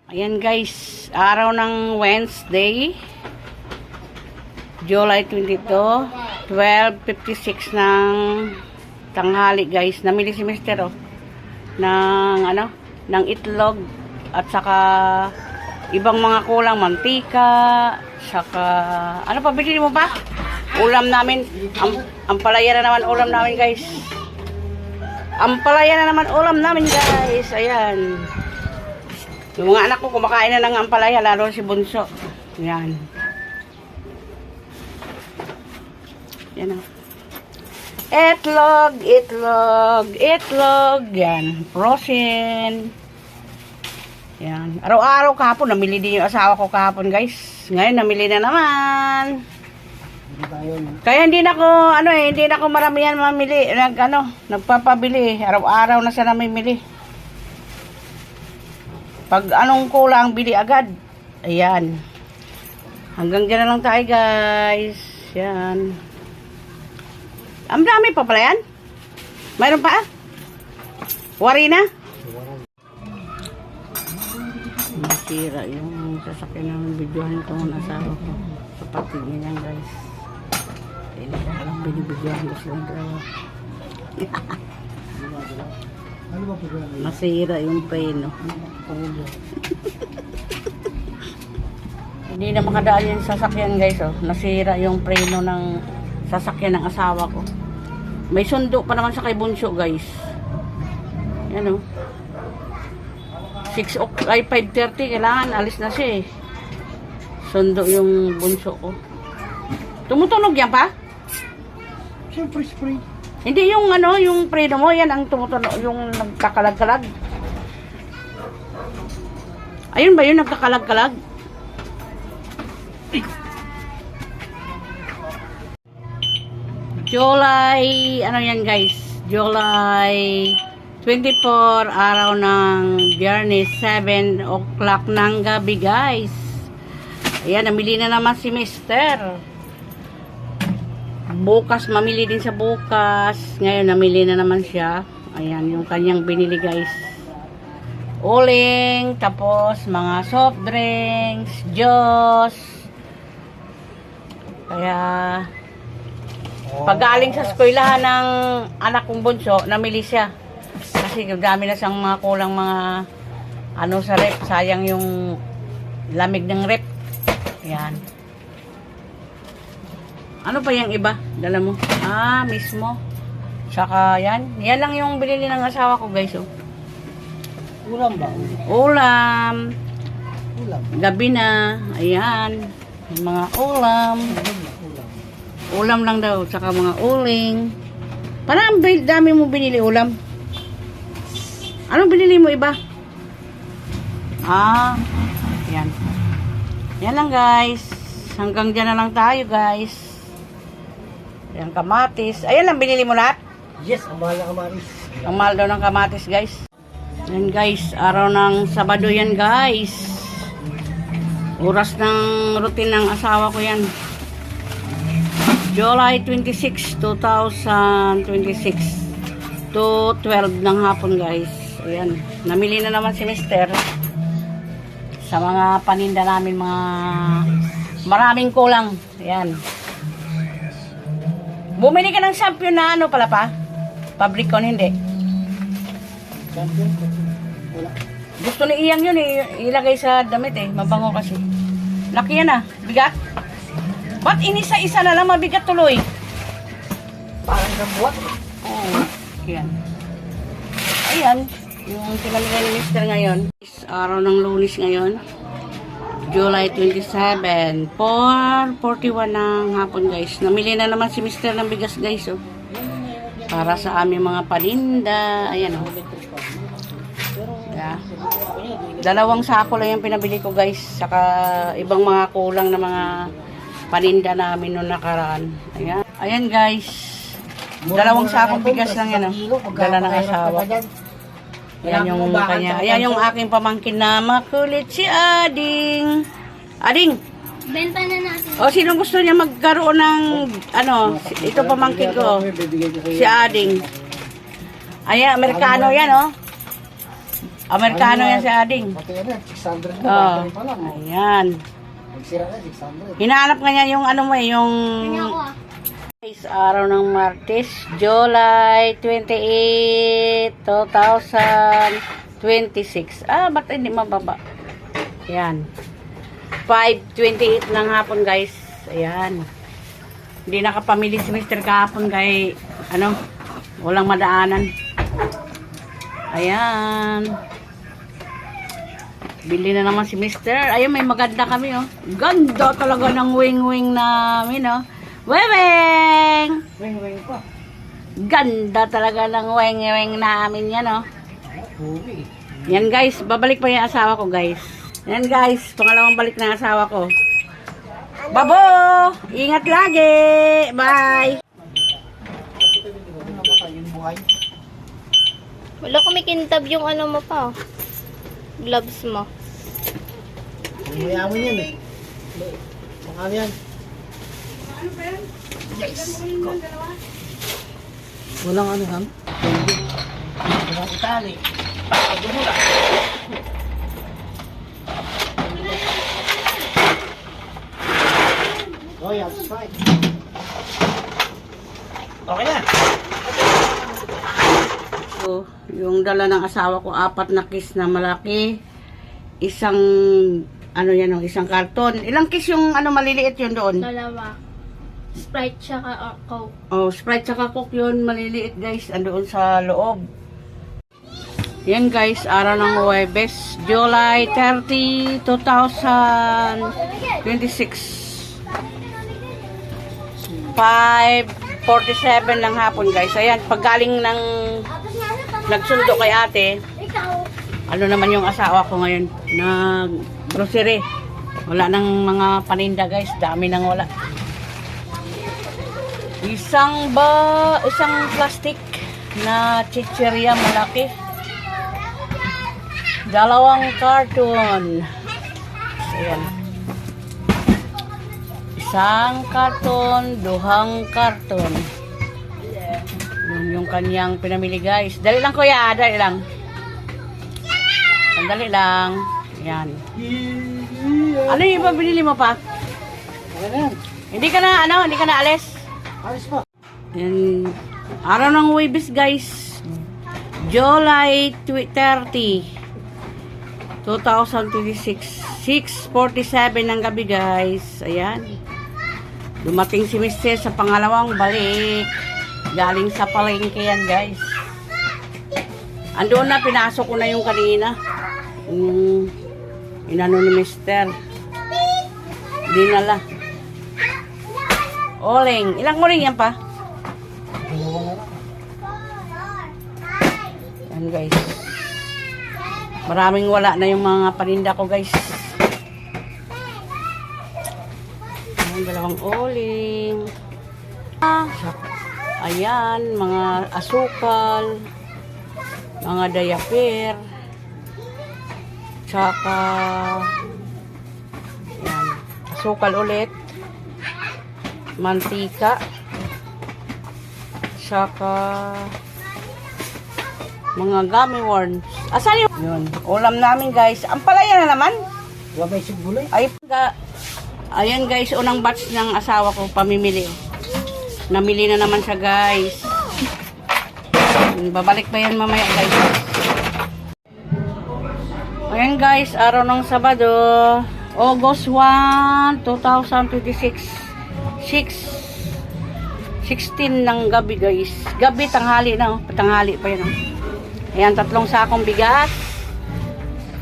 Ayan guys, araw ng Wednesday, July 22, 12:56 ng tanghali guys. Namili si Mister ng itlog at saka ibang mga kulang, mantika, saka ano pa bili mo ba? Ulam namin, ampalaya na naman ulam namin guys. Ampalaya na naman ulam namin guys. Ayan. Yung mga anak ko kumakain na ng ampalaya, lalo si Bunso. Yan. Yan o. Itlog, itlog, itlog. Yan. Frozen. Yan. Araw-araw kahapon, namili din yung asawa ko kahapon guys. Ngayon, namili na naman. Kaya hindi na ko maramihan mamili. Nagpapabili. Araw-araw na siya namimili. Pag anong kulang, bili agad. Ayan. Hanggang dyan na lang tayo, guys. Yan. Ang dami pa pala yan? Mayroon pa? Wari na? Masira yung sasakyan ng videohan itong asawa ko. Kapatid niya yan, guys. Hindi ko lang binibidyohan ko silang dalawa. Masira yung preno. Hindi na makadaan yung sasakyan guys. Nasira yung preno ng sasakyan ng asawa ko. May sundo pa naman sa kay Bunso guys. Yan 5:30 kailangan alis na siya eh. Sundo yung Bunso ko. Tumutunog yan pa? Siyempre spray. Hindi yung yung preno mo, yan ang tumutunog, yung nagkakalag-kalag. Ayun ba yung nagkakalag-kalag? July, yan guys? July 24, araw ng Biyernes, 7 o'clock ng gabi guys. Ayan, namili na naman si Mister. Bukas, mamili din sa bukas. Ngayon, namili na naman siya. Ayan, yung kanyang binili guys. Uling, tapos mga soft drinks, juice. Kaya, pag-aling sa eskwelahan ng anak kong Bunso, namili siya. Kasi dami na siyang mga kulang mga sa rep. Sayang yung lamig ng rep. Ayan. Ano pa yung iba? Dala mo? Mismo. Saka yan. Yan lang yung binili ng asawa ko guys. Ulam ba? Ulam. Ulam. Gabi na. Ayan. Mga ulam. Ulam lang daw. Saka mga uling. Parang dami mo binili ulam. Anong binili mo iba? Yan. Yan lang guys. Hanggang dyan na lang tayo guys. Ayan, kamatis. Ayan lang, binili mo lahat? Yes, ang mahal na kamatis. Ang mahal daw ng kamatis, guys. Ayan, guys. Araw ng Sabado yan, guys. Oras ng routine ng asawa ko yan. July 26, 2026 to 12 ng hapon, guys. Ayan. Namili na naman si Mister sa mga paninda namin, mga maraming kulang. Ayan. Bumili ka ng champion na pala pa? Pabrikon, hindi. Champion? Wala. Gusto ni Iyang yun ilagay sa damit mabango kasi. Laki yan bigat. Ba't inisa-isa na lang, mabigat tuloy? Parang kabuat. Oo, yan. Ayan, yung pinamigay ni Mister ngayon. Araw ng Lunes ngayon. July 27, 4:41 ng hapon guys. Namili na naman si Mister ng bigas guys para sa aming mga paninda. Ayan yeah. 2 sako lang yung pinabili ko guys. Saka ibang mga kulang na mga paninda namin noong nakaraan. Ayan, ayan guys. 2 sako bigas lang yan dala ng asawa. Ayan yung kanya. Ayan yung aking pamangkin na makulit, si Ading. Ading! Benta na natin. Sino gusto niya magkaroon ng, ito pamangkin ko. Si Ading. Ayan, Amerikano yan, Amerikano yan si Ading. Pati ano, 600 na. Oh. Battery pa lang. Ayan. Nagsira na, 600. Hinahanap nga niya yung ano mo eh, yung... Guys, araw ng Martes, July 28, 2026. Ba't hindi mababa? Ayan. 5:28 ng hapon, guys. Ayan. Hindi nakapamili si Mr. kahapon kay, walang madaanan. Ayan. Bili na naman si Mr. Ayun, may maganda kami, oh. Ganda talaga ng wing-wing namin, oh. Weng! Weng pa. Ganda talaga ng weng-weng namin yan, oh. Huli. Yan, guys. Babalik pa yung asawa ko, guys. Yan, guys. Pangalawang balik na asawa ko. Babo! Ingat lagi! Bye! Ano namatay yung buhay? Wala kumikintab yung ano mo pa. Gloves mo. Mayaman yan eh. Pangalan yan. Yes. Go. Walang ano, Han? Walang itali. Pagdumula. Oh, yeah, that's right. Okay na. So, yung dala ng asawa ko, 4 na kiss na malaki. Isang, isang karton. Ilang kiss yung maliliit yun doon? Dalawa. Sprite tsaka Coke. Oh, Sprite tsaka Coke yun, maliliit guys, andoon sa loob. Yan guys, araw ng Huwebes, July 30, 2026. 5:47 ng hapon guys. Ayan, paggaling ng nagsundo kay ate, naman yung asawa ko ngayon, nag grocery. Wala nang mga paninda guys, dami nang wala. Isang plastic na chichirya malaki. 2 karton. Ayan. 1 karton, 2 karton. Yun yung kanyang pinamili guys. Dali lang kuya, dali lang. Sandali lang. Ayan. Ano yung iba binili mo pa? Okay na yan. Hindi ka na alis? Alis pa. Yan. Araw ng Huwebes guys. July 30, 2026. 6:47 ng gabi guys. Ayan. Dumating si Mr. sa pangalawang balik. Galing sa palengke yan guys. Andoon na, pinasok ko na yung kanina. Inano ni Mr. Dinala. Oling. Ilang oling yan pa? Yan guys. Maraming wala na yung mga paninda ko guys. Ayan, 2 oling. Ayan, mga asukal. Mga diaper. Tsaka ayan, asukal ulit. Mantika. Tsaka mga gummy worms. Asan yung yun? Ulam namin guys. Ang palaya na naman. Wala may sigulay. Ayan guys, unang batch ng asawa ko pamimili. Namili na naman siya guys. Babalik pa yan mamaya guys. Ayan guys, araw ng Sabado, August 1, 2026. 16 ng gabi guys. Gabi, tanghali na oh. Tanghali pa yan oh. Ayan, 3 sakong bigas.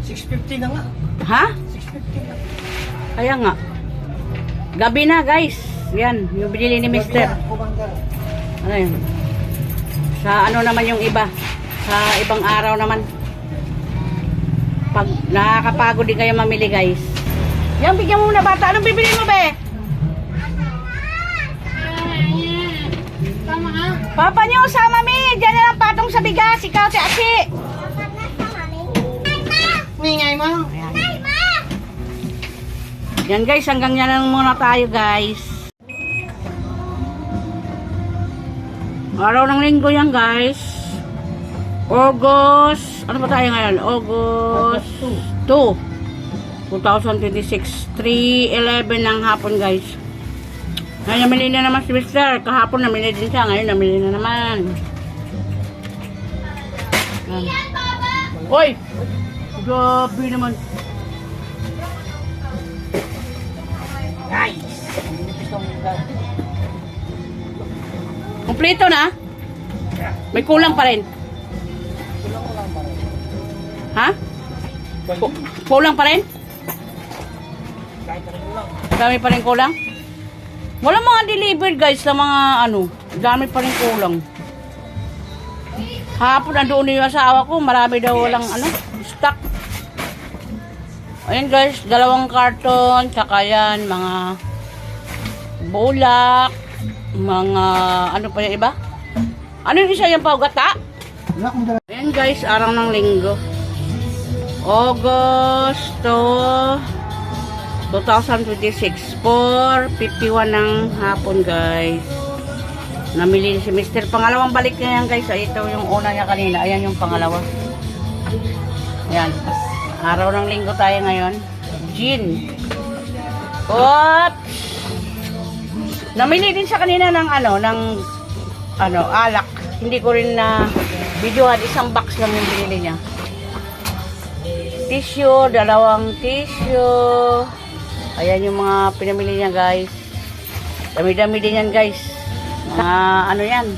650 na nga. Ha? 650 na. Kaya nga. Gabi na guys. Yan, yung binili ni Mister. Ano yun? Sa ano naman yung iba? Sa ibang araw naman. Pag nakakapagod din kayo mamili guys. Yan, bigyan mo muna bata. Anong bibili mo be? Papa nyo, sama mi. Diyan na lang patong sa bigas. Ikaw, si Asi. Ngingay mo. Ayan. Yan guys, hanggang yan lang muna tayo guys. Araw ng linggo yan guys. August, ano ba tayo ngayon? August 2, 2026, 3:11 ng hapon guys. Ngayon namili na naman si Mr. Kahapon namili din siya, ngayon namili na naman. Yan. Hoy! Gabi naman. Guys! Binibis ng Kompleto na? May kulang pa rin. Ha? Kulang pa rin? kahit ano lang. Dami pa rin kulang? Wala mga delivered guys na mga ano. Dami pa rin kulang. Hapon nandoon yung asawa ko. Marami daw walang ano, stock. Ayan guys, 2 karton. Tsaka yan, mga bulak. Mga ano pa yung iba? Ano yung isa yung paugata? Ayan guys, araw ng linggo. August 2026, 4:51 ng hapon guys. Namili si Mr. Pangalawang balik niya yan guys. Ay, ito yung una niya kanina. Ayan yung pangalawa. Ayan. Araw ng linggo tayo ngayon. Gin. Oops! Namili din siya kanina ng alak. Hindi ko rin na videohan. Isang box lang yung binili niya. Tissue, 2 tissue. Ayan yung mga pinamili niya guys. Dami-dami din yan guys. Ano yan.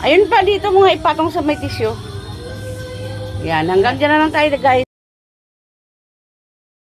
Ayun pa dito mga ipatong sa may tissue. Yan, hanggang dyan na lang tayo guys.